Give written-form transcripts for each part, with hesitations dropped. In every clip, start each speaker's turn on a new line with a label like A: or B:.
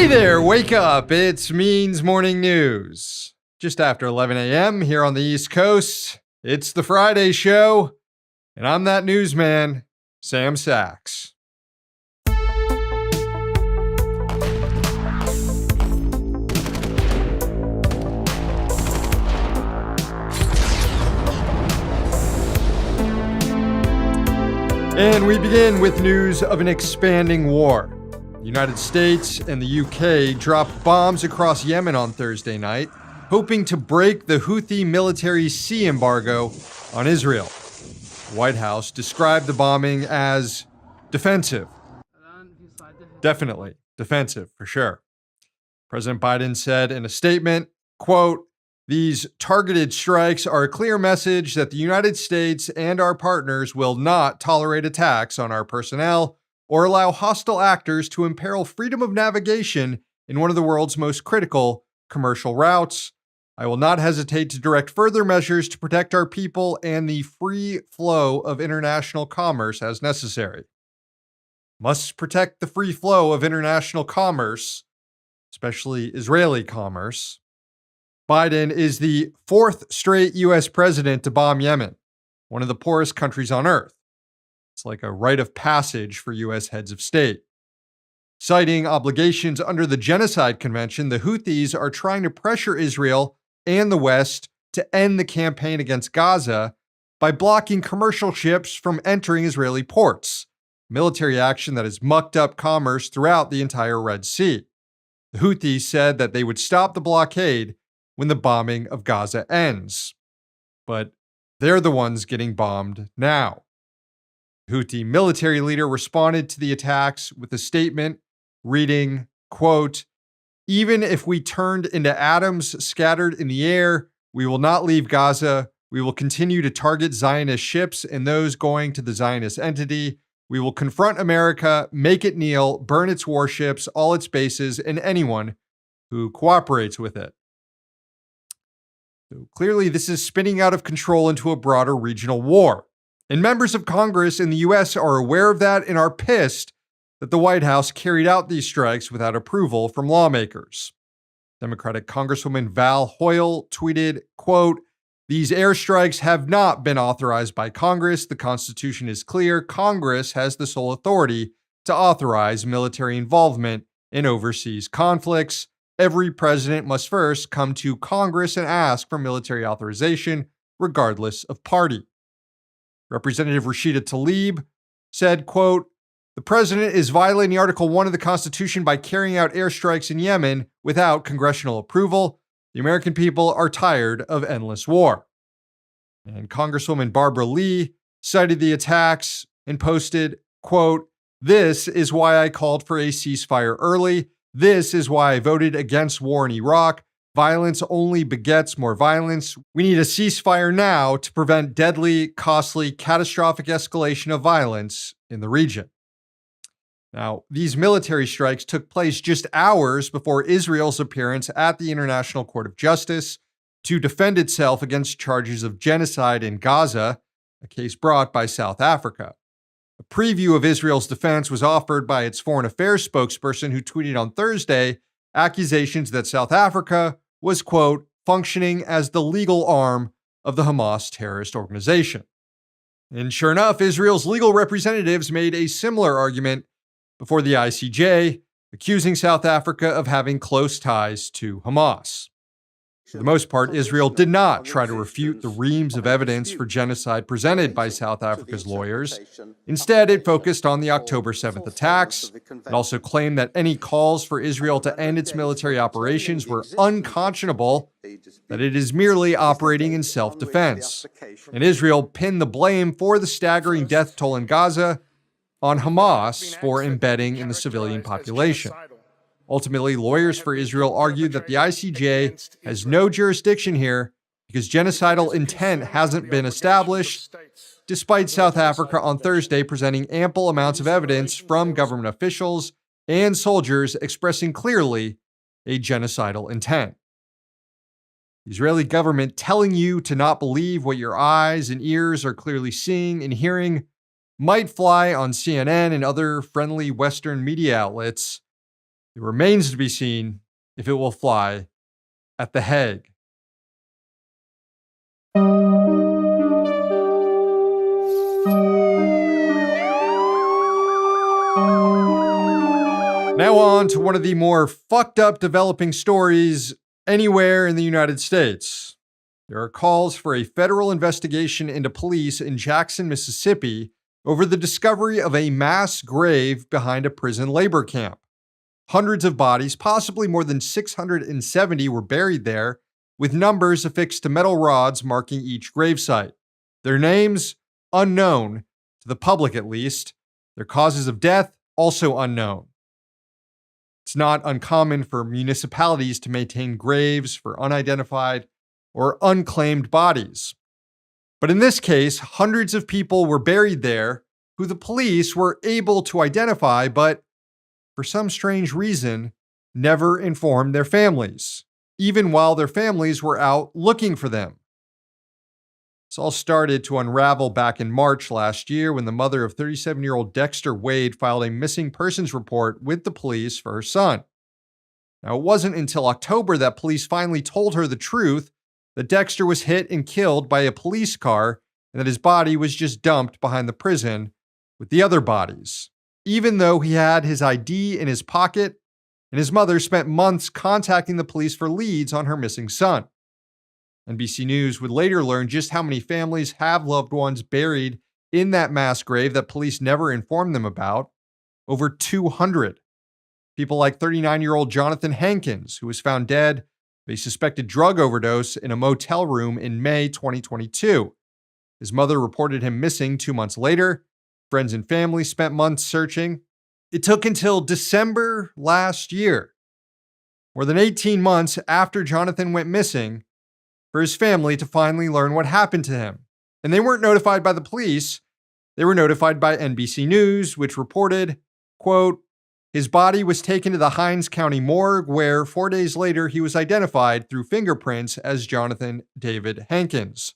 A: Hey there, wake up. It's Means Morning News. Just after 11 a.m. here on the East Coast, it's the Friday show, and I'm that newsman, Sam Sachs. And we begin with news of an expanding war. The United States and the UK dropped bombs across Yemen on Thursday night, hoping to break the Houthi military sea embargo on Israel. The White House described the bombing as defensive. Definitely defensive, for sure. President Biden said in a statement, quote, "These targeted strikes are a clear message that the United States and our partners will not tolerate attacks on our personnel or allow hostile actors to imperil freedom of navigation in one of the world's most critical commercial routes. I will not hesitate to direct further measures to protect our people and the free flow of international commerce as necessary." Must protect the free flow of international commerce, especially Israeli commerce. Biden is the fourth straight U.S. president to bomb Yemen, one of the poorest countries on earth. It's like a rite of passage for U.S. heads of state. Citing obligations under the Genocide Convention, the Houthis are trying to pressure Israel and the West to end the campaign against Gaza by blocking commercial ships from entering Israeli ports, military action that has mucked up commerce throughout the entire Red Sea. The Houthis said that they would stop the blockade when the bombing of Gaza ends. But they're the ones getting bombed now. Houthi military leader responded to the attacks with a statement reading, quote, "Even if we turned into atoms scattered in the air, we will not leave Gaza. We will continue to target Zionist ships and those going to the Zionist entity. We will confront America, make it kneel, burn its warships, all its bases, and anyone who cooperates with it." So clearly, this is spinning out of control into a broader regional war. And members of Congress in the U.S. are aware of that and are pissed that the White House carried out these strikes without approval from lawmakers. Democratic Congresswoman Val Hoyle tweeted, quote, "These airstrikes have not been authorized by Congress. The Constitution is clear. Congress has the sole authority to authorize military involvement in overseas conflicts. Every president must first come to Congress and ask for military authorization, regardless of party." Representative Rashida Tlaib said, quote, "The president is violating Article 1 of the Constitution by carrying out airstrikes in Yemen without congressional approval. The American people are tired of endless war." And Congresswoman Barbara Lee cited the attacks and posted, quote, "This is why I called for a ceasefire early. This is why I voted against war in Iraq. Violence only begets more violence. We need a ceasefire now to prevent deadly, costly, catastrophic escalation of violence in the region." Now, these military strikes took place just hours before Israel's appearance at the International Court of Justice to defend itself against charges of genocide in Gaza, a case brought by South Africa. A preview of Israel's defense was offered by its foreign affairs spokesperson, who tweeted on Thursday accusations that South Africa was, quote, "functioning as the legal arm of the Hamas terrorist organization." And sure enough, Israel's legal representatives made a similar argument before the ICJ, accusing South Africa of having close ties to Hamas. For the most part, Israel did not try to refute the reams of evidence for genocide presented by South Africa's lawyers. Instead, it focused on the October 7th attacks. It also claimed that any calls for Israel to end its military operations were unconscionable, that it is merely operating in self-defense. And Israel pinned the blame for the staggering death toll in Gaza on Hamas for embedding in the civilian population. Ultimately, lawyers for Israel argued that the ICJ has no jurisdiction here because genocidal intent hasn't been established, despite South Africa on Thursday presenting ample amounts of evidence from government officials and soldiers expressing clearly a genocidal intent. The Israeli government telling you to not believe what your eyes and ears are clearly seeing and hearing might fly on CNN and other friendly Western media outlets, It remains to be seen if it will fly at The Hague. Now on to one of the more fucked up developing stories anywhere in the United States. There are calls for a federal investigation into police in Jackson, Mississippi over the discovery of a mass grave behind a prison labor camp. Hundreds of bodies, possibly more than 670, were buried there, with numbers affixed to metal rods marking each gravesite. Their names, unknown, to the public at least. Their causes of death, also unknown. It's not uncommon for municipalities to maintain graves for unidentified or unclaimed bodies. But in this case, hundreds of people were buried there who the police were able to identify, but for some strange reason, never informed their families, even while their families were out looking for them. This all started to unravel back in March last year when the mother of 37-year-old Dexter Wade filed a missing persons report with the police for her son. Now, it wasn't until October that police finally told her the truth, that Dexter was hit and killed by a police car and that his body was just dumped behind the prison with the other bodies, even though he had his ID in his pocket, and his mother spent months contacting the police for leads on her missing son. NBC News would later learn just how many families have loved ones buried in that mass grave that police never informed them about. Over 200. People like 39-year-old Jonathan Hankins, who was found dead of a suspected drug overdose in a motel room in May 2022. His mother reported him missing 2 months later. Friends and family spent months searching. It took until December last year, more than 18 months after Jonathan went missing, for his family to finally learn what happened to him. And they weren't notified by the police. They were notified by NBC News, which reported, quote, his body was taken to the Hinds County morgue, where 4 days later he was identified through fingerprints as Jonathan David Hankins.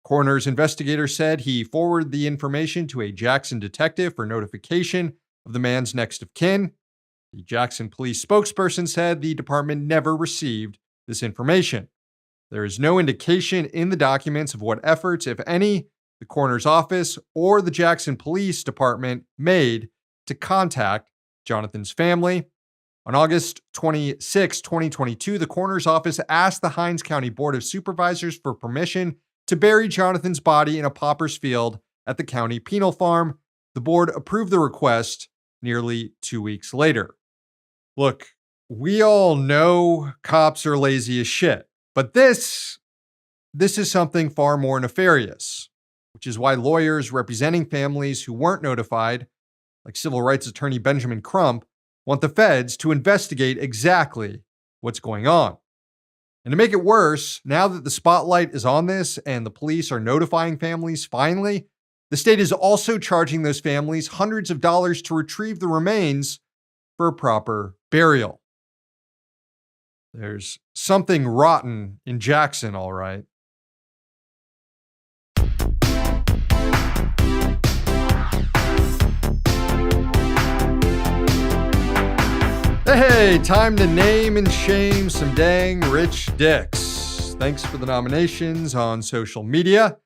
A: Coroner's investigator said he forwarded the information to a Jackson detective for notification of the man's next of kin. The Jackson police spokesperson said the department never received this information. There is no indication in the documents of what efforts, if any, the coroner's office or the Jackson Police Department made to contact Jonathan's family. On August 26, 2022, the coroner's office asked the Hinds County Board of Supervisors for permission to bury Jonathan's body in a pauper's field at the county penal farm. The board approved the request nearly 2 weeks later. Look, we all know cops are lazy as shit. But this is something far more nefarious, which is why lawyers representing families who weren't notified, like civil rights attorney Benjamin Crump, want the feds to investigate exactly what's going on. And to make it worse, now that the spotlight is on this and the police are notifying families finally, the state is also charging those families hundreds of dollars to retrieve the remains for a proper burial. There's something rotten in Jackson, all right. Hey, time to name and shame some dang rich dicks. Thanks for the nominations on social media.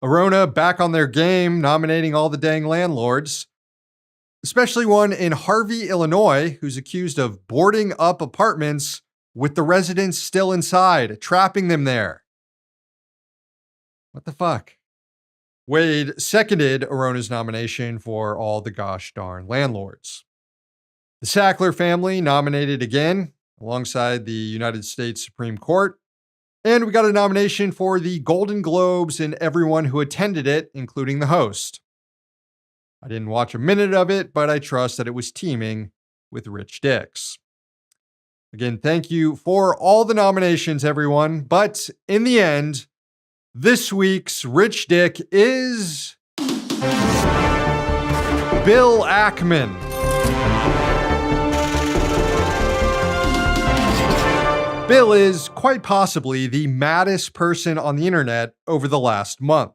A: Arona back on their game, nominating all the dang landlords. Especially one in Harvey, Illinois, who's accused of boarding up apartments with the residents still inside, trapping them there. What the fuck? Wade seconded Arona's nomination for all the gosh darn landlords. The Sackler family nominated again, alongside the United States Supreme Court. And we got a nomination for the Golden Globes and everyone who attended it, including the host. I didn't watch a minute of it, but I trust that it was teeming with rich dicks. Again, thank you for all the nominations, everyone. But in the end, this week's rich dick is Bill Ackman. Bill is quite possibly the maddest person on the internet over the last month,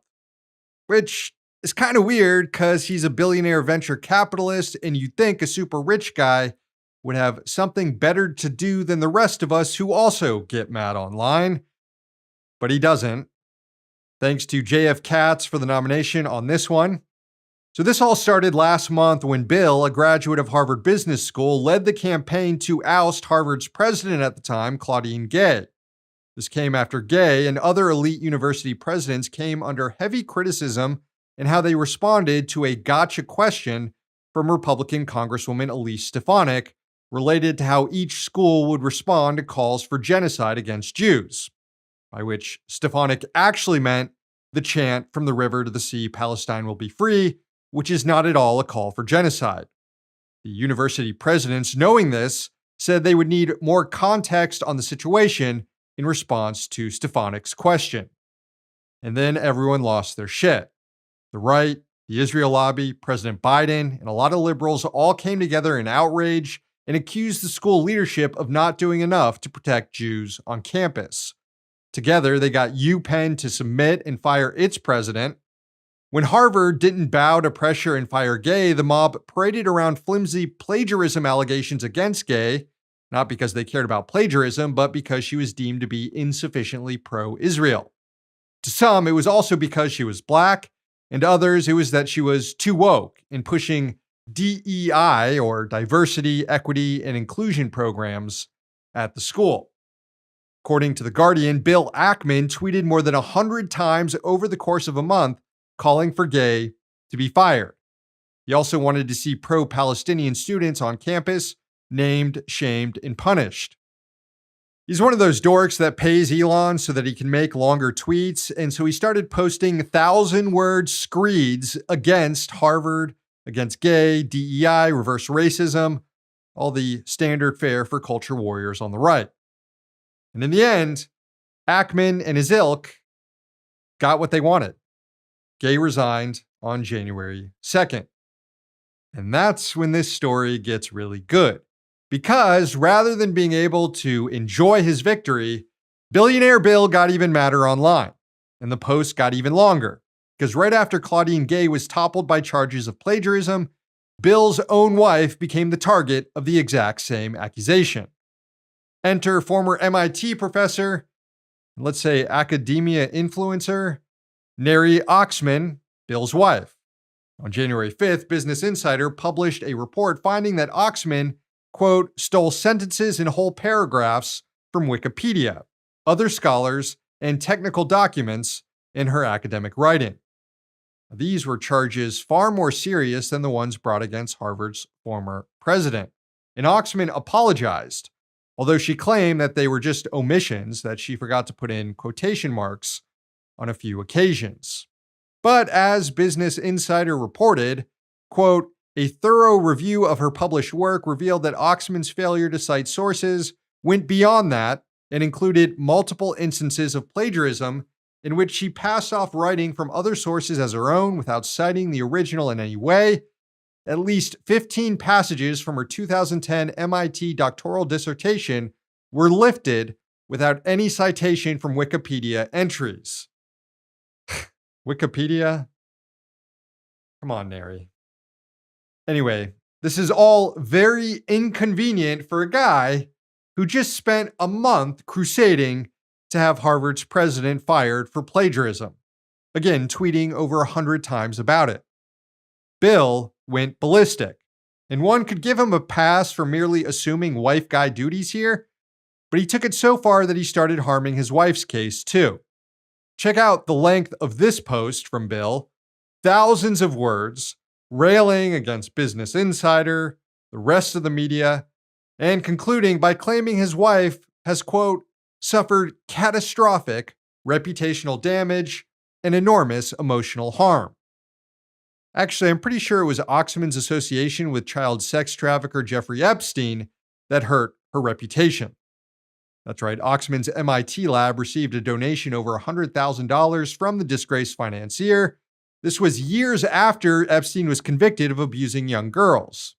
A: which is kind of weird because he's a billionaire venture capitalist and you'd think a super rich guy would have something better to do than the rest of us who also get mad online. But he doesn't. Thanks to JF Katz for the nomination on this one. So this all started last month when Bill, a graduate of Harvard Business School, led the campaign to oust Harvard's president at the time, Claudine Gay. This came after Gay and other elite university presidents came under heavy criticism in how they responded to a gotcha question from Republican Congresswoman Elise Stefanik related to how each school would respond to calls for genocide against Jews, by which Stefanik actually meant the chant "From the river to the sea, Palestine will be free," which is not at all a call for genocide. The university presidents, knowing this, said they would need more context on the situation in response to Stefanik's question. And then everyone lost their shit. The right, the Israel lobby, President Biden, and a lot of liberals all came together in outrage and accused the school leadership of not doing enough to protect Jews on campus. Together, they got UPenn to submit and fire its president. When Harvard didn't bow to pressure and fire Gay, the mob paraded around flimsy plagiarism allegations against Gay, not because they cared about plagiarism, but because she was deemed to be insufficiently pro-Israel. To some, it was also because she was black, and to others, it was that she was too woke in pushing DEI, or diversity, equity, and inclusion programs at the school. According to The Guardian, Bill Ackman tweeted more than 100 times over the course of a month calling for Gay to be fired. He also wanted to see pro-Palestinian students on campus named, shamed, and punished. He's one of those dorks that pays Elon so that he can make longer tweets, and so he started posting 1,000-word screeds against Harvard, against Gay, DEI, reverse racism, all the standard fare for culture warriors on the right. And in the end, Ackman and his ilk got what they wanted. Gay resigned on January 2nd. And that's when this story gets really good. Because rather than being able to enjoy his victory, Billionaire Bill got even madder online. And the post got even longer. Because right after Claudine Gay was toppled by charges of plagiarism, Bill's own wife became the target of the exact same accusation. Enter former MIT professor, let's say academia influencer, Neri Oxman, Bill's wife. On January 5th, Business Insider published a report finding that Oxman, quote, stole sentences and whole paragraphs from Wikipedia, other scholars, and technical documents in her academic writing. These were charges far more serious than the ones brought against Harvard's former president. And Oxman apologized, although she claimed that they were just omissions that she forgot to put in quotation marks on a few occasions. But as Business Insider reported, quote, a thorough review of her published work revealed that Oxman's failure to cite sources went beyond that and included multiple instances of plagiarism in which she passed off writing from other sources as her own without citing the original in any way. At least 15 passages from her 2010 MIT doctoral dissertation were lifted without any citation from Wikipedia entries. Wikipedia? Come on, Neri. Anyway, this is all very inconvenient for a guy who just spent a month crusading to have Harvard's president fired for plagiarism. Again, tweeting over 100 times about it. Bill went ballistic, and one could give him a pass for merely assuming wife guy duties here, but he took it so far that he started harming his wife's case too. Check out the length of this post from Bill, thousands of words, railing against Business Insider, the rest of the media, and concluding by claiming his wife has, quote, suffered catastrophic reputational damage and enormous emotional harm. Actually, I'm pretty sure it was Oxman's association with child sex trafficker Jeffrey Epstein that hurt her reputation. That's right, Oxman's MIT lab received a donation over $100,000 from the disgraced financier. This was years after Epstein was convicted of abusing young girls.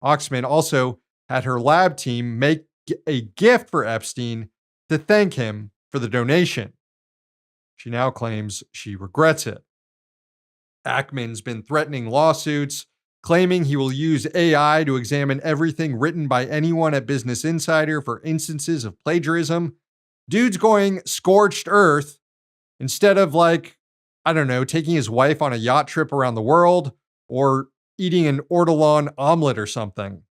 A: Oxman also had her lab team make a gift for Epstein to thank him for the donation. She now claims she regrets it. Ackman's been threatening lawsuits, claiming he will use AI to examine everything written by anyone at Business Insider for instances of plagiarism. Dude's going scorched earth instead of, taking his wife on a yacht trip around the world or eating an ortolan omelet or something.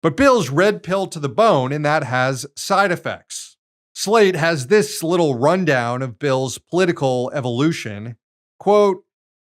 A: But Bill's red pill to the bone, and that has side effects. Slate has this little rundown of Bill's political evolution. Quote,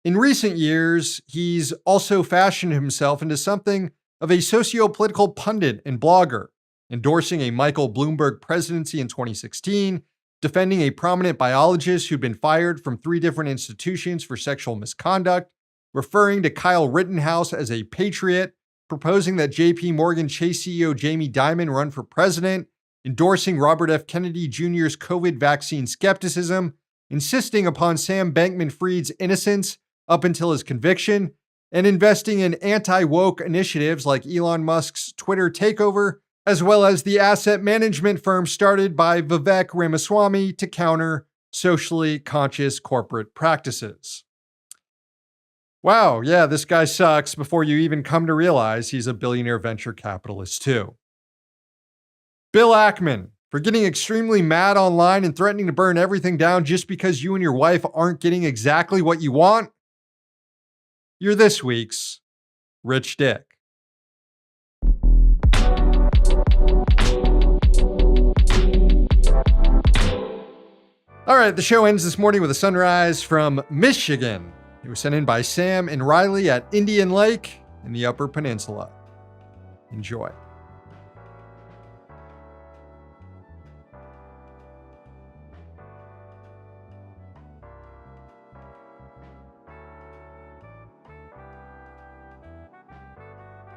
A: in recent years, he's also fashioned himself into something of a socio-political pundit and blogger, endorsing a Michael Bloomberg presidency in 2016, defending a prominent biologist who'd been fired from 3 different institutions for sexual misconduct, referring to Kyle Rittenhouse as a patriot, proposing that JP Morgan Chase CEO Jamie Dimon run for president, endorsing Robert F. Kennedy Jr.'s COVID vaccine skepticism, insisting upon Sam Bankman-Fried's innocence up until his conviction, and investing in anti-woke initiatives like Elon Musk's Twitter takeover, as well as the asset management firm started by Vivek Ramaswamy to counter socially conscious corporate practices. Wow, yeah, this guy sucks before you even come to realize he's a billionaire venture capitalist too. Bill Ackman, for getting extremely mad online and threatening to burn everything down just because you and your wife aren't getting exactly what you want? You're this week's Rich Dick. All right, the show ends this morning with a sunrise from Michigan. It was sent in by Sam and Riley at Indian Lake in the Upper Peninsula. Enjoy.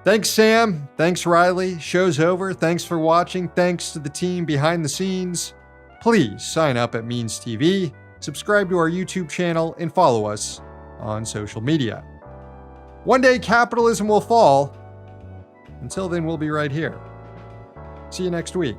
A: Thanks, Sam. Thanks, Riley. Show's over. Thanks for watching. Thanks to the team behind the scenes. Please sign up at Means TV, subscribe to our YouTube channel, and follow us on social media. One day capitalism will fall. Until then, we'll be right here. See you next week.